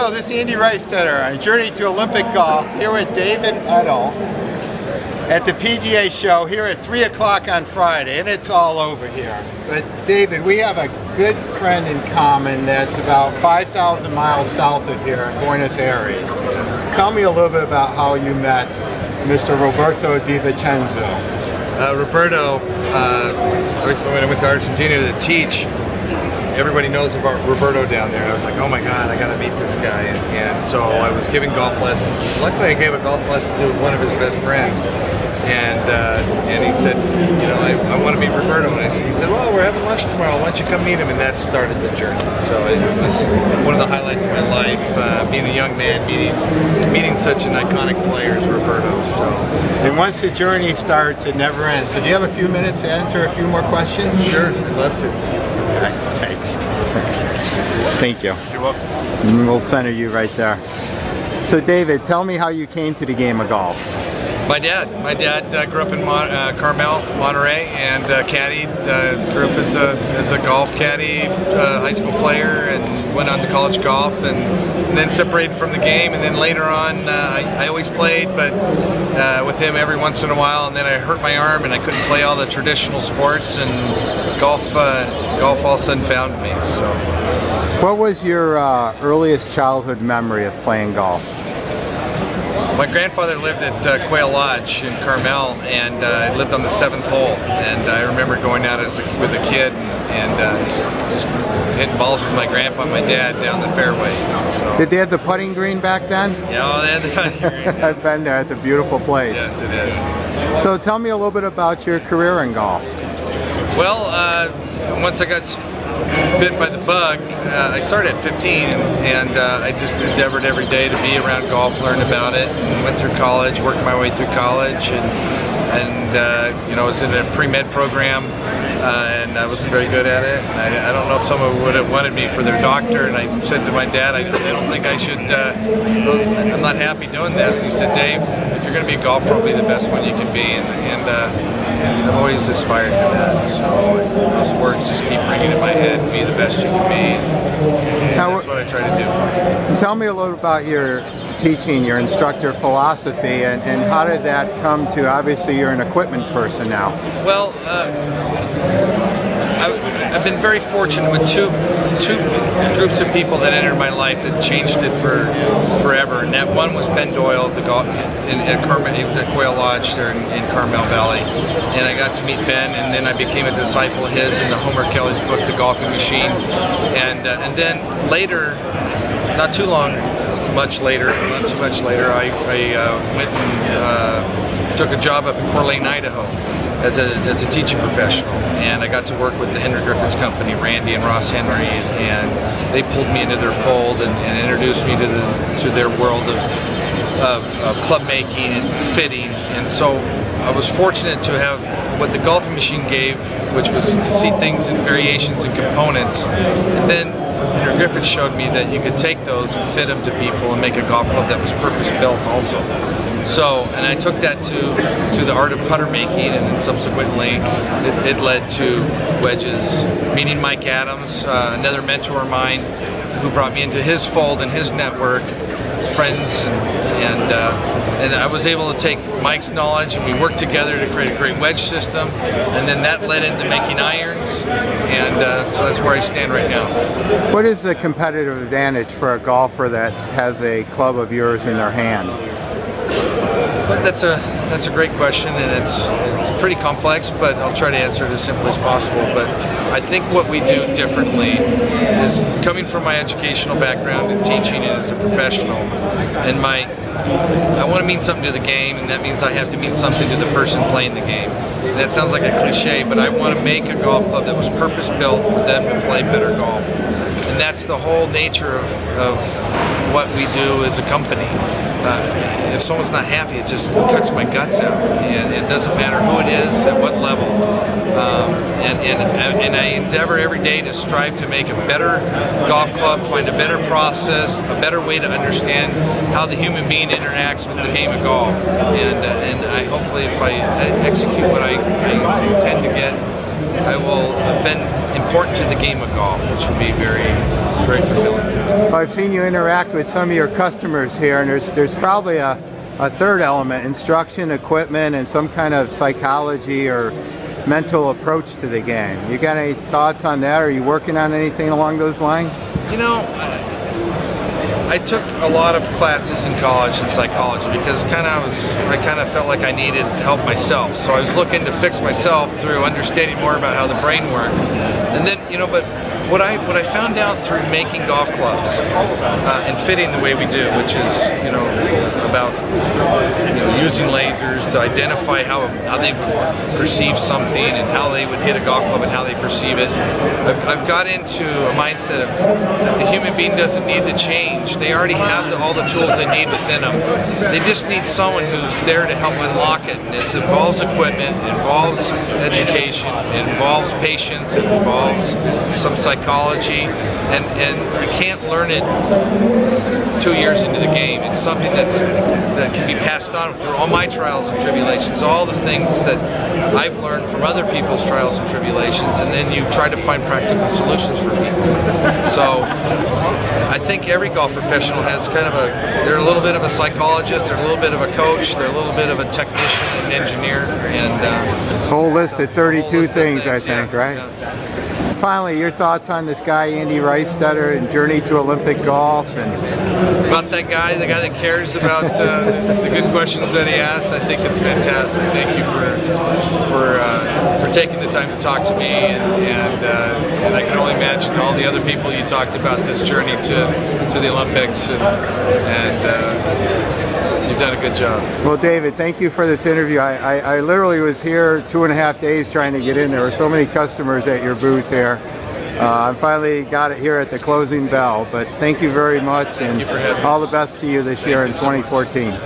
Hello, this is Andy Reistetter on Journey to Olympic Golf here with David Edel at the PGA show here at 3 o'clock on Friday, and it's all over here. But David, we have a good friend in common that's about 5,000 miles south of here in Buenos Aires. Tell me a little bit about how you met Mr. Roberto Di Vincenzo. Roberto, obviously when I went to Argentina to teach, everybody knows about Roberto down there. I was like, oh my God, I gotta meet this guy. And so I was giving golf lessons. Luckily I gave a golf lesson to one of his best friends. And he said, you know, I want to meet Roberto. And he said, well, we're having lunch tomorrow. Why don't you come meet him? And that started the journey. So it was one of the highlights of my life, being a young man, meeting such an iconic player as Roberto. So. And once the journey starts, it never ends. So do you have a few minutes to answer a few more questions? Sure, I'd love to. Okay, thanks. Thank you. You're welcome. And we'll center you right there. So David, tell me how you came to the game of golf. My dad grew up in Carmel, Monterey, and caddied. Grew up as a golf caddy, high school player, and went on to college golf, and then separated from the game. And then later on, I always played, but with him every once in a while. And then I hurt my arm, and I couldn't play all the traditional sports. And golf all of a sudden found me. So. What was your earliest childhood memory of playing golf? My grandfather lived at Quail Lodge in Carmel, and I lived on the 7th hole. And I remember going out with a kid and just hitting balls with my grandpa and my dad down the fairway. So. Did they have the putting green back then? Yeah, they had the putting green. Yeah. I've been there. It's a beautiful place. Yes, it is. So tell me a little bit about your career in golf. Well, once I got bit by the bug, I started at 15, and I just endeavored every day to be around golf, learn about it, and went through college, worked my way through college, and you know, was in a pre-med program, and I wasn't very good at it. And I don't know if someone would have wanted me for their doctor, and I said to my dad, I don't think I should, I'm not happy doing this. And he said, Dave, if you're going to be a golf pro, be the best one you can be, and I've always aspired to that. So those words just keep ringing in my head, be the best you can be, and that's what I try to do. Tell me a little about your teaching, your instructor philosophy, and how did that come to, obviously you're an equipment person now. Well, I've been very fortunate with two groups of people that entered my life that changed it forever. And that one was Ben Doyle at Carmel. He was at Quail Lodge there in Carmel Valley, and I got to meet Ben. And then I became a disciple of his in the Homer Kelly's book, The Golfing Machine. And then later, not too much later, I went and took a job up in Coeur d'Alene, Idaho, as a teaching professional, and I got to work with the Henry Griffiths Company, Randy and Ross Henry, and they pulled me into their fold and introduced me to their world of club making and fitting. And so I was fortunate to have what the golfing machine gave, which was to see things in variations and components, and then Henry Griffiths showed me that you could take those and fit them to people and make a golf club that was purpose-built also. So, and I took that to the art of putter making, and then subsequently it led to wedges. Meeting Mike Adams, another mentor of mine, who brought me into his fold and his network, friends, and I was able to take Mike's knowledge, and we worked together to create a great wedge system, and then that led into making irons, and so that's where I stand right now. What is the competitive advantage for a golfer that has a club of yours in their hand? That's a great question, and it's pretty complex, but I'll try to answer it as simply as possible. But I think what we do differently is, coming from my educational background and teaching it as a professional, and I want to mean something to the game, and that means I have to mean something to the person playing the game. And that sounds like a cliche, but I want to make a golf club that was purpose-built for them to play better golf. And that's the whole nature of what we do as a company. If someone's not happy, it just cuts my guts out, and it doesn't matter who it is, at what level. And I endeavor every day to strive to make a better golf club, find a better process, a better way to understand how the human being interacts with the game of golf. And I hopefully, if I execute what I intend to get, I will have been important to the game of golf, which would be very very fulfilling. Well, I've seen you interact with some of your customers here, and there's probably a third element: instruction, equipment, and some kind of psychology or mental approach to the game. You got any thoughts on that? Are you working on anything along those lines? You know, I took a lot of classes in college in psychology because I kind of felt like I needed help myself. So I was looking to fix myself through understanding more about how the brain worked. And then, you know, but what I found out through making golf clubs and fitting the way we do, which is, you know, about, you know, using lasers to identify how they would perceive something and how they would hit a golf club and how they perceive it. I've got into a mindset of the human being doesn't need the change. They already have all the tools they need within them. They just need someone who's there to help unlock it. And it involves equipment, it involves education, it involves patience, it involves some psychology, and you can't learn it 2 years into the game. It's something that can be passed on through all my trials and tribulations, all the things that I've learned from other people's trials and tribulations, and then you try to find practical solutions for people. So I think every golf professional has kind of they're a little bit of a psychologist, they're a little bit of a coach, they're a little bit of a technician, an engineer, and whole list of 32 things, I think, yeah, right? Yeah. Finally, your thoughts on this guy, Andy Reistetter, and journey to Olympic golf, and about that guy, the guy that cares about the good questions that he asks. I think it's fantastic. Thank you for taking the time to talk to me, and I can only imagine all the other people you talked about this journey to the Olympics, and you've done a good job. Well, David, thank you for this interview. I literally was here 2.5 days trying to get in. There were so many customers at your booth here. I finally got it here at the closing bell, but thank you very much, and all the best to you this year in 2014.